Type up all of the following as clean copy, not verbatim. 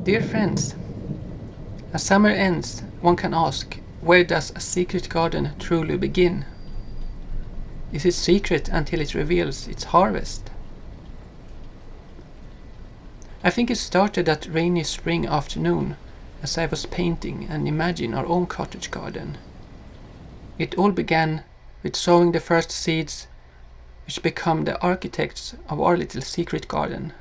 Dear friends, as summer ends, one can ask, where does a secret garden truly begin? Is it secret until it reveals its harvest? I think it started that rainy spring afternoon as I was painting and imagining our own cottage garden. It all began with sowing the first seeds which become the architects of our little secret garden.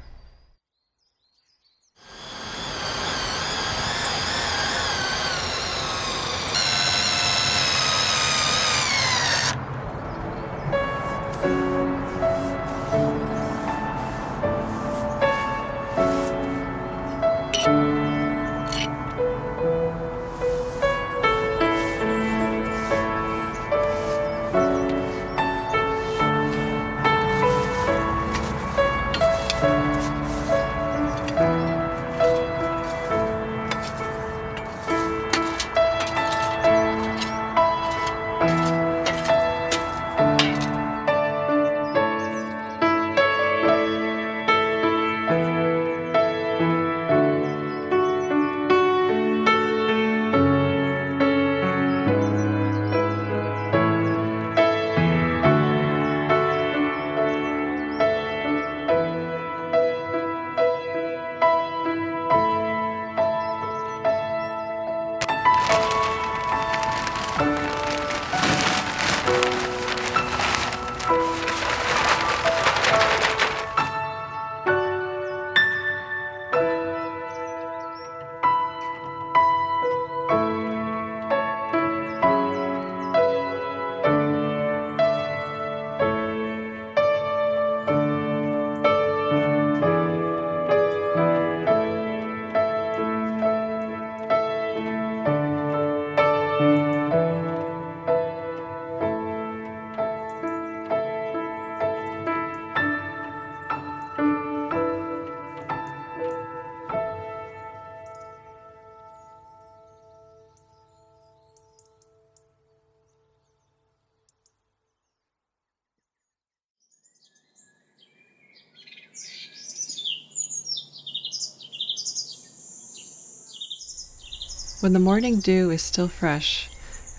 When the morning dew is still fresh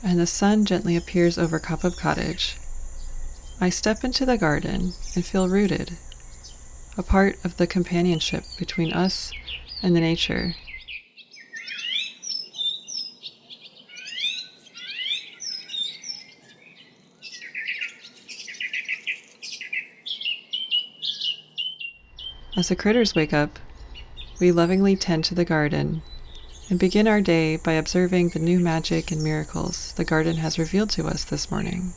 and the sun gently appears over Coppa Cottage, I step into the garden and feel rooted, a part of the companionship between us and the nature. As the critters wake up, we lovingly tend to the garden and begin our day by observing the new magic and miracles the garden has revealed to us this morning.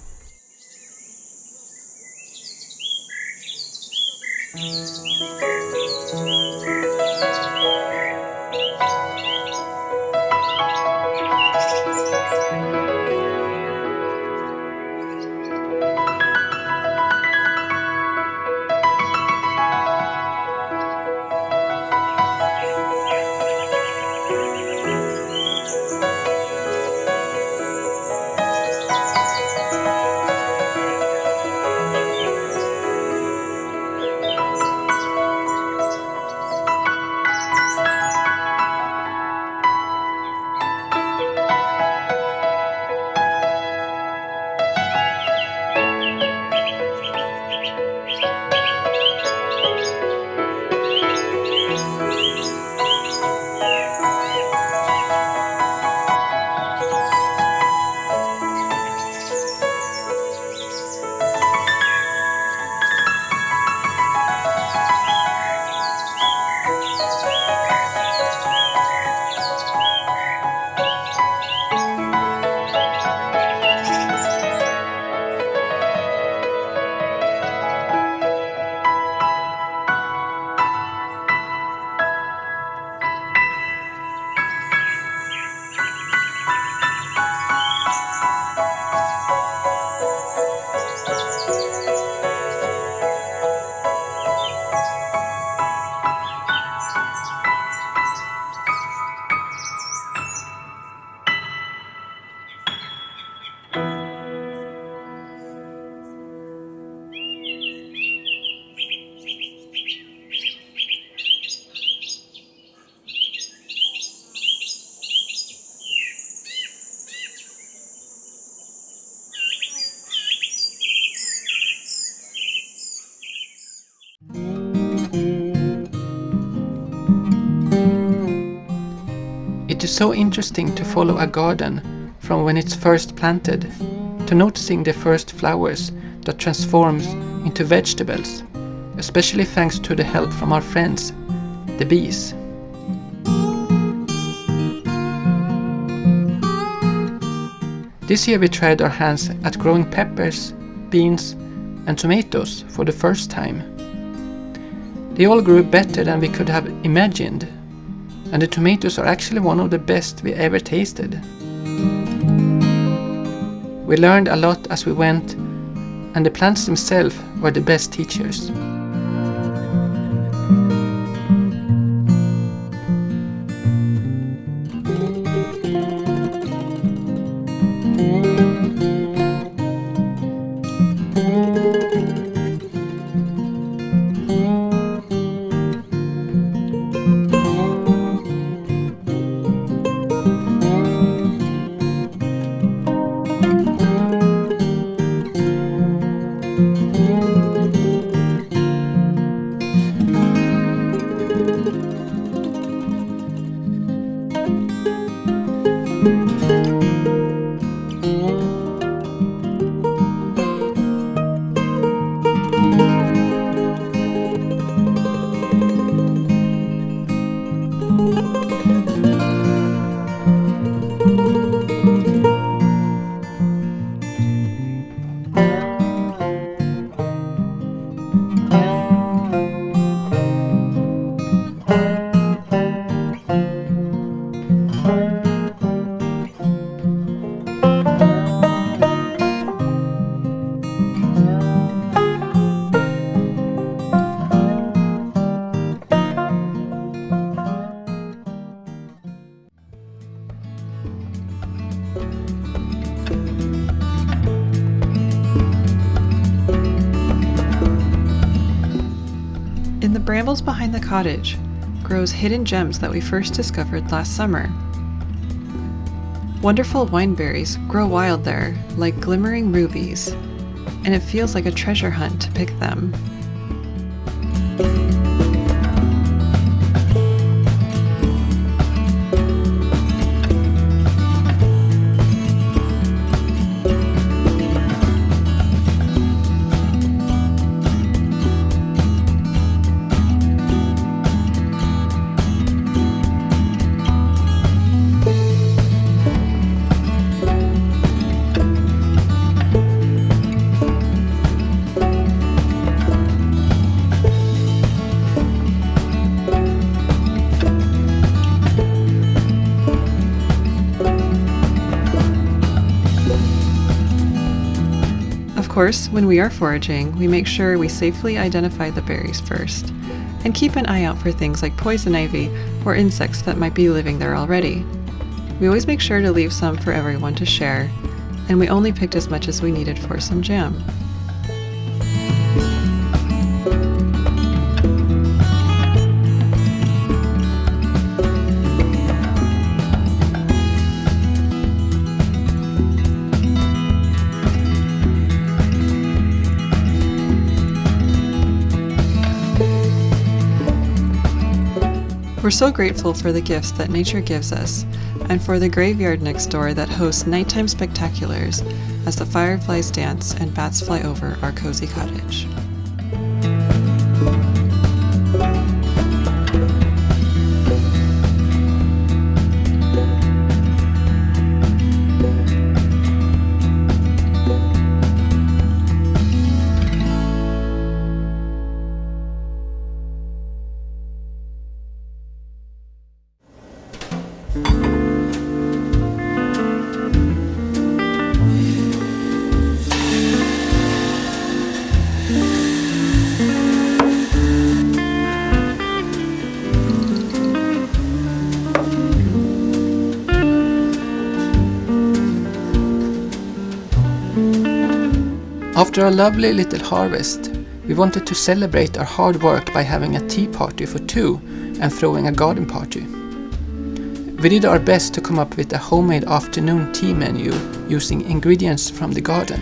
is so interesting to follow a garden from when it's first planted to noticing the first flowers that transforms into vegetables, especially thanks to the help from our friends, the bees. This year we tried our hands at growing peppers, beans and tomatoes for the first time. They all grew better than we could have imagined, and the tomatoes are actually one of the best we ever tasted. We learned a lot as we went, and the plants themselves were the best teachers. In the brambles behind the cottage grows hidden gems that we first discovered last summer. Wonderful wineberries grow wild there like glimmering rubies, and it feels like a treasure hunt to pick them. Of course, when we are foraging, we make sure we safely identify the berries first, and keep an eye out for things like poison ivy or insects that might be living there already. We always make sure to leave some for everyone to share, and we only picked as much as we needed for some jam. We're so grateful for the gifts that nature gives us, and for the graveyard next door that hosts nighttime spectaculars as the fireflies dance and bats fly over our cozy cottage. After a lovely little harvest, we wanted to celebrate our hard work by having a tea party for two and throwing a garden party. We did our best to come up with a homemade afternoon tea menu using ingredients from the garden.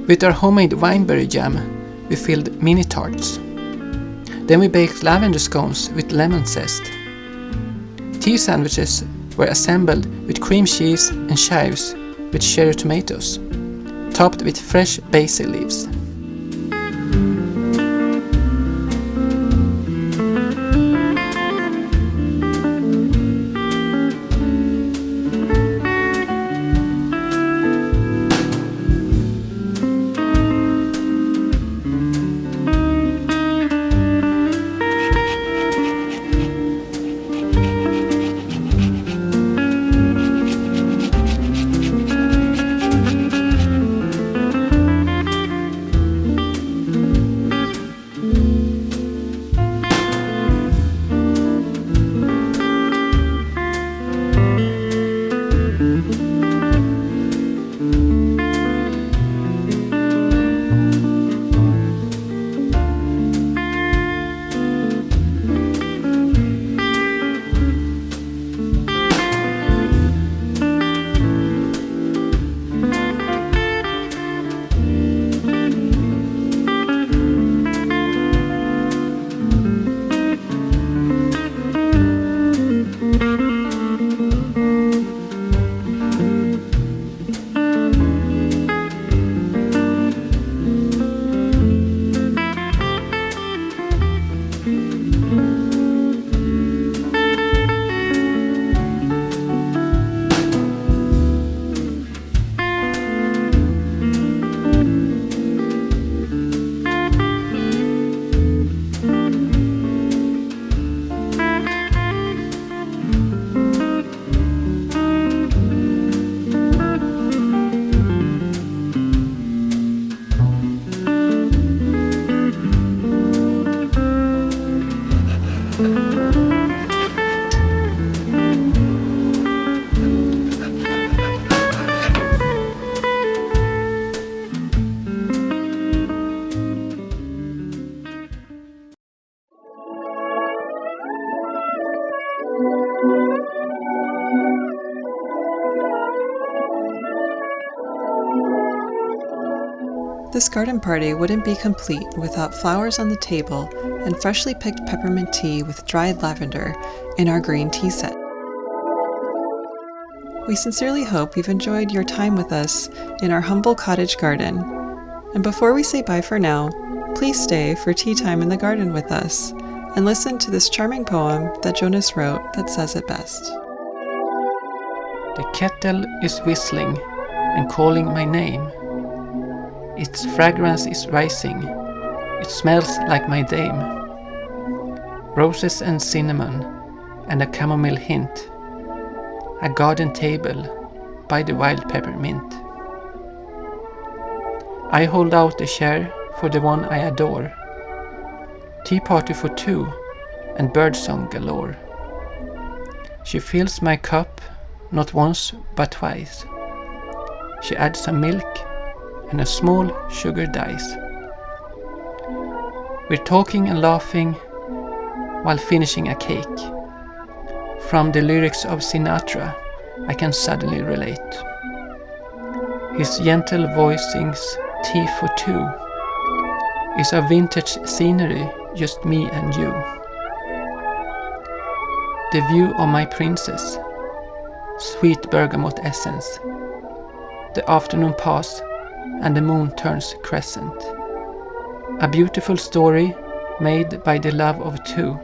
With our homemade wineberry jam, we filled mini tarts. Then we baked lavender scones with lemon zest tea sandwiches were assembled with cream cheese and chives with cherry tomatoes, topped with fresh basil leaves. This garden party wouldn't be complete without flowers on the table and freshly picked peppermint tea with dried lavender in our green tea set. We sincerely hope you've enjoyed your time with us in our humble cottage garden. And before we say bye for now, please stay for tea time in the garden with us and listen to this charming poem that Jonas wrote that says it best. The kettle is whistling and calling my name. Its fragrance is rising, it smells like my dame. Roses and cinnamon and a chamomile hint, a garden table by the wild peppermint. I hold out a chair for the one I adore, tea party for two and birdsong galore. She fills my cup not once but twice. She adds some milk and a small sugar dice. We're talking and laughing while finishing a cake. From the lyrics of Sinatra, I can suddenly relate. His gentle voice sings tea for two. It's a vintage scenery, just me and you. The view of my princess, sweet bergamot essence. The afternoon pass and the moon turns crescent. A beautiful story made by the love of two,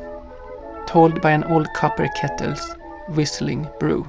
told by an old copper kettle's whistling brew.